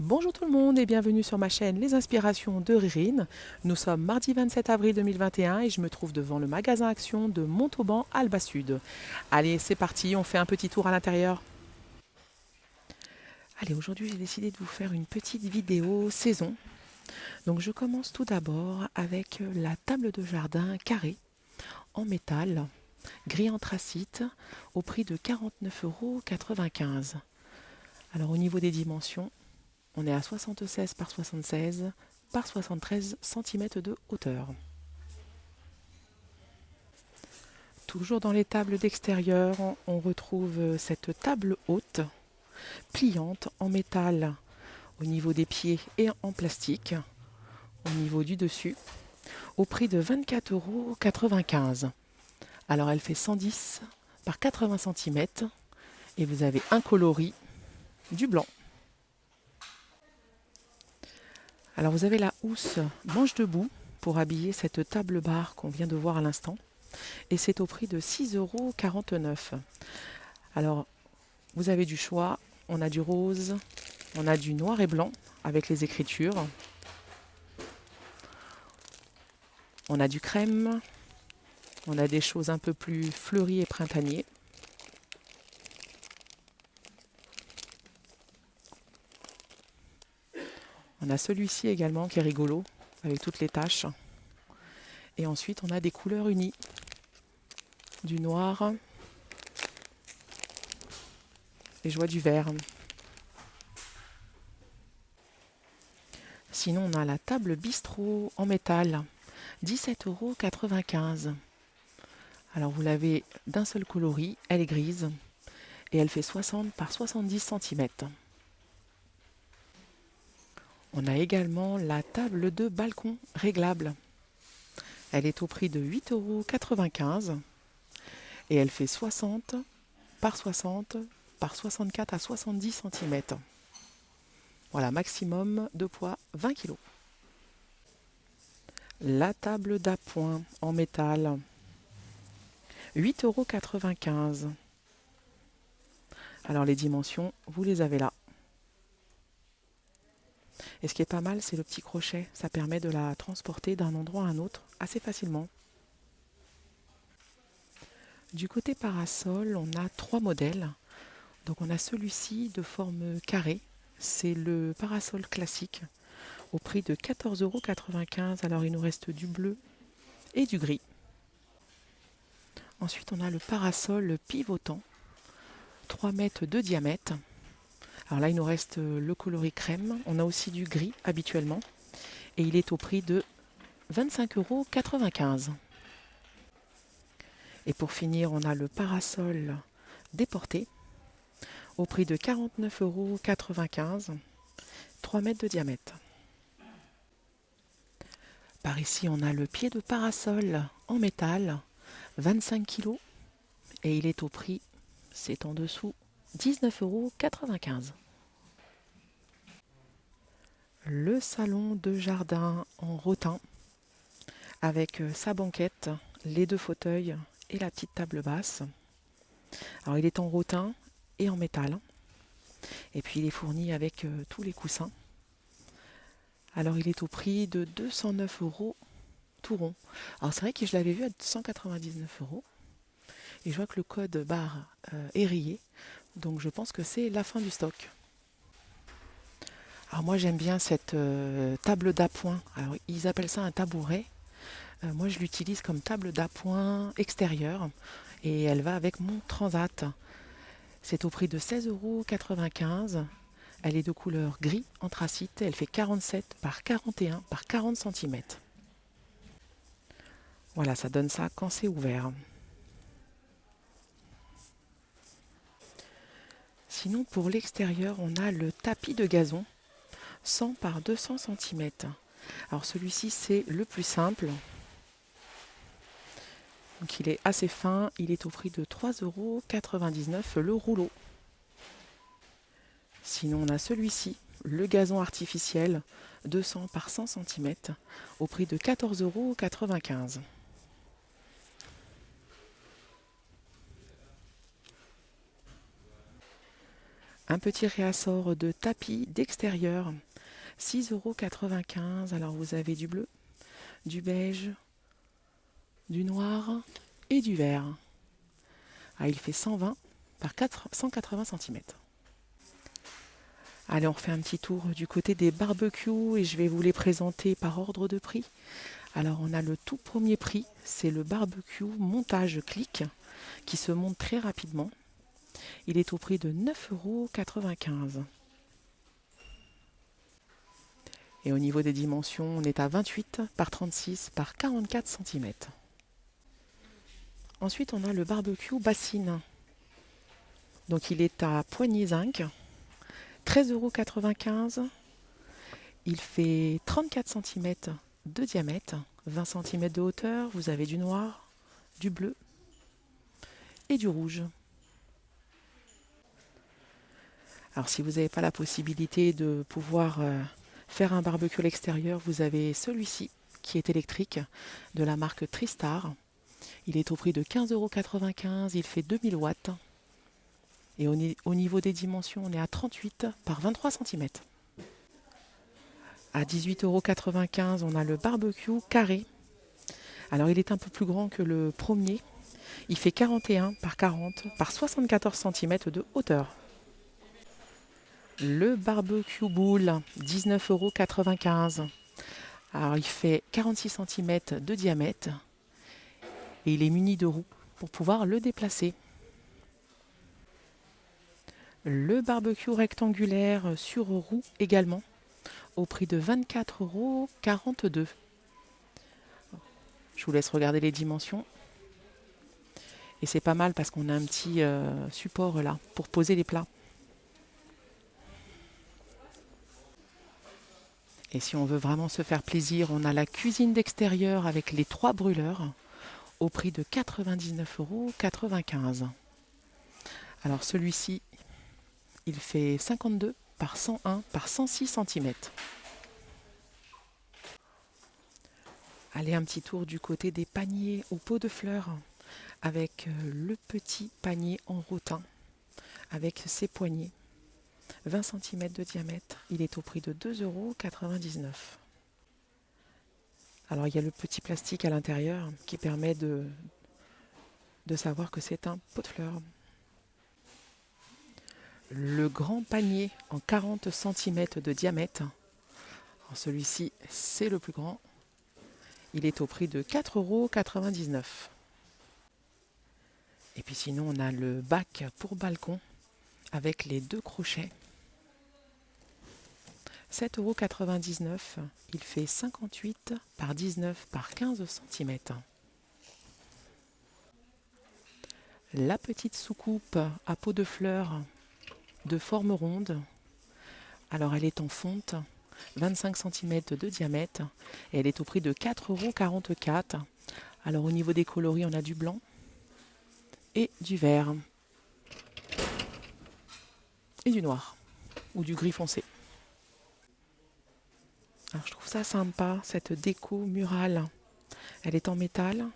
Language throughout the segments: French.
Bonjour tout le monde et bienvenue sur ma chaîne Les Inspirations de Ririne. Nous sommes mardi 27 avril 2021 et je me trouve devant le magasin Action de Montauban, Alba Sud. Allez, c'est parti, on fait un petit tour à l'intérieur. Allez, aujourd'hui j'ai décidé de vous faire une petite vidéo saison. Donc je commence tout d'abord avec la table de jardin carrée en métal, gris anthracite, au prix de 49,95 €. Alors au niveau des dimensions, on est à 76 par 76 par 73 cm de hauteur. Toujours dans les tables d'extérieur, on retrouve cette table haute, pliante en métal au niveau des pieds et en plastique, au niveau du dessus, au prix de 24,95 €. Alors elle fait 110 par 80 cm et vous avez un coloris, du blanc. Alors vous avez la housse manche debout pour habiller cette table bar qu'on vient de voir à l'instant. Et c'est au prix de 6,49 €. Alors vous avez du choix, on a du rose, on a du noir et blanc avec les écritures. On a du crème, on a des choses un peu plus fleuries et printaniers. On a celui-ci également qui est rigolo avec toutes les taches. Et ensuite on a des couleurs unies. Du noir et je vois du vert. Sinon on a la table bistrot en métal, 17,95 €. Alors vous l'avez d'un seul coloris, elle est grise et elle fait 60 par 70 cm. On a également la table de balcon réglable. Elle est au prix de 8,95 € et elle fait 60 par 60 par 64 à 70 cm. Voilà, maximum de poids 20 kg. La table d'appoint en métal, 8,95 €. Alors les dimensions, vous les avez là. Et ce qui est pas mal, c'est le petit crochet. Ça permet de la transporter d'un endroit à un autre assez facilement. Du côté parasol, on a 3 modèles. Donc on a celui-ci de forme carrée. C'est le parasol classique au prix de 14,95 €. Alors il nous reste du bleu et du gris. Ensuite on a le parasol pivotant, 3 mètres de diamètre. Alors là il nous reste le coloris crème. On a aussi du gris habituellement. Et il est au prix de 25,95 €. Et pour finir, on a le parasol déporté au prix de 49,95 €, 3 mètres de diamètre. Par ici, on a le pied de parasol en métal, 25 kg, et il est au prix, c'est en dessous, 19,95 €. Le salon de jardin en rotin avec sa banquette, les 2 fauteuils et la petite table basse. Alors il est en rotin et en métal. Et puis il est fourni avec tous les coussins. Alors il est au prix de 209 € tout rond. Alors c'est vrai que je l'avais vu à 199 € et je vois que le code barre est rayé. Donc je pense que c'est la fin du stock. Alors moi j'aime bien cette table d'appoint. Alors ils appellent ça un tabouret. Moi je l'utilise comme table d'appoint extérieure et elle va avec mon transat. C'est au prix de 16,95 €. Elle est de couleur gris anthracite. Elle fait 47 par 41 par 40 cm. Voilà, ça donne ça quand c'est ouvert. Sinon, pour l'extérieur, on a le tapis de gazon 100 par 200 cm. Alors celui-ci, c'est le plus simple. Donc il est assez fin. Il est au prix de 3,99 € le rouleau. Sinon, on a celui-ci, le gazon artificiel, 200 par 100 cm, au prix de 14,95 €. Un petit réassort de tapis d'extérieur, 6,95 €. Alors vous avez du bleu, du beige, du noir et du vert. Ah, il fait 120 par 180 cm. Allez, on refait un petit tour du côté des barbecues et je vais vous les présenter par ordre de prix. Alors on a le tout premier prix, c'est le barbecue montage clic qui se monte très rapidement. Il est au prix de 9,95 €. Et au niveau des dimensions, on est à 28 par 36 par 44 cm. Ensuite, on a le barbecue bassine. Donc il est à poignée zinc, 13,95 €. Il fait 34 cm de diamètre, 20 cm de hauteur. Vous avez du noir, du bleu et du rouge. Alors si vous n'avez pas la possibilité de pouvoir faire un barbecue à l'extérieur, vous avez celui-ci qui est électrique de la marque Tristar. Il est au prix de 15,95 €, il fait 2000 watts. Et au niveau des dimensions, on est à 38 par 23 cm. À 18,95 €, on a le barbecue carré. Alors il est un peu plus grand que le premier. Il fait 41 par 40 par 74 cm de hauteur. Le barbecue boule, 19,95 €. Alors il fait 46 cm de diamètre et il est muni de roues pour pouvoir le déplacer. Le barbecue rectangulaire sur roue également, au prix de 24,42 €. Je vous laisse regarder les dimensions. Et c'est pas mal parce qu'on a un petit support là pour poser les plats. Et si on veut vraiment se faire plaisir, on a la cuisine d'extérieur avec les 3 brûleurs au prix de 99,95 €. Alors celui-ci, il fait 52 par 101 par 106 cm. Allez, un petit tour du côté des paniers aux pots de fleurs avec le petit panier en rotin avec ses poignées. 20 cm de diamètre, il est au prix de 2,99 €. Alors il y a le petit plastique à l'intérieur qui permet de savoir que c'est un pot de fleurs. Le grand panier en 40 cm de diamètre, celui-ci c'est le plus grand, il est au prix de 4,99 €. Et puis sinon on a le bac pour balcon avec les 2 crochets. 7,99 €, il fait 58 par 19 par 15 cm. La petite soucoupe à pot de fleurs de forme ronde. Alors elle est en fonte, 25 cm de diamètre et elle est au prix de 4,44 €. Alors au niveau des coloris, on a du blanc et du vert et du noir ou du gris foncé. Alors je trouve ça sympa, cette déco murale. Elle est en métal.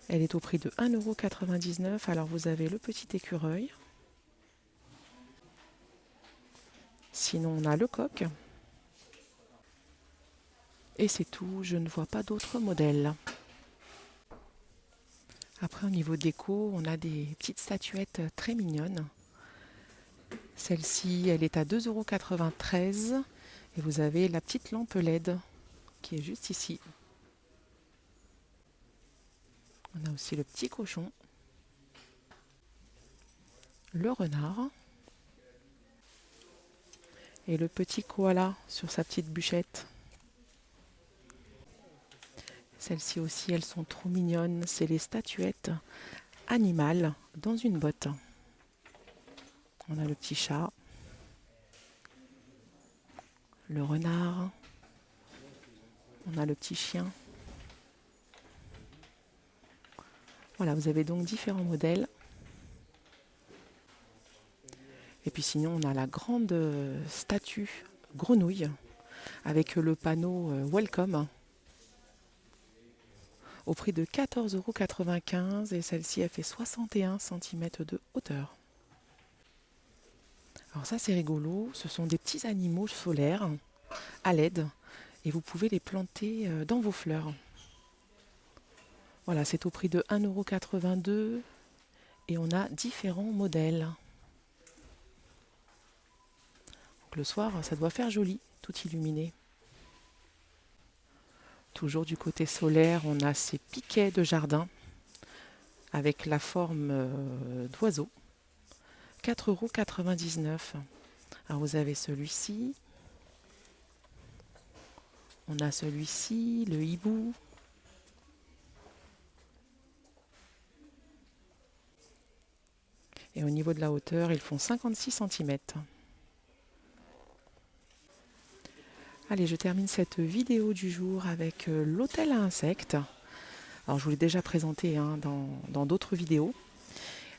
Elle est au prix de 1,99 €. Alors vous avez le petit écureuil. Sinon on a le coq. Et c'est tout, je ne vois pas d'autres modèles. Après au niveau déco, on a des petites statuettes très mignonnes. Celle-ci, elle est à 2,93 € et vous avez la petite lampe LED qui est juste ici. On a aussi le petit cochon, le renard et le petit koala sur sa petite bûchette. Celles-ci aussi, elles sont trop mignonnes. C'est les statuettes animales dans une botte. On a le petit chat, le renard, on a le petit chien. Voilà, vous avez donc différents modèles. Et puis sinon, on a la grande statue grenouille avec le panneau Welcome au prix de 14,95 € et celle-ci, elle fait 61 cm de hauteur. Alors ça c'est rigolo, ce sont des petits animaux solaires à LED et vous pouvez les planter dans vos fleurs. Voilà, c'est au prix de 1,82 € et on a différents modèles. Donc le soir, ça doit faire joli, tout illuminé. Toujours du côté solaire, on a ces piquets de jardin avec la forme d'oiseau. 4,99 €. Alors vous avez celui-ci. On a celui-ci, le hibou. Et au niveau de la hauteur, ils font 56 cm. Allez, je termine cette vidéo du jour avec l'hôtel à insectes. Alors je vous l'ai déjà présenté dans d'autres vidéos.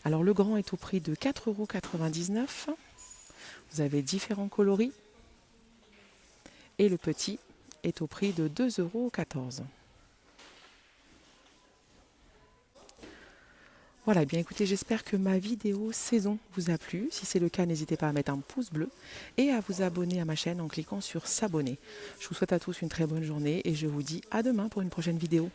Alors le grand est au prix de 4,99 €. Vous avez différents coloris. Et le petit est au prix de 2,14 €. Voilà, eh bien écoutez, j'espère que ma vidéo saison vous a plu. Si c'est le cas, n'hésitez pas à mettre un pouce bleu et à vous abonner à ma chaîne en cliquant sur s'abonner. Je vous souhaite à tous une très bonne journée et je vous dis à demain pour une prochaine vidéo.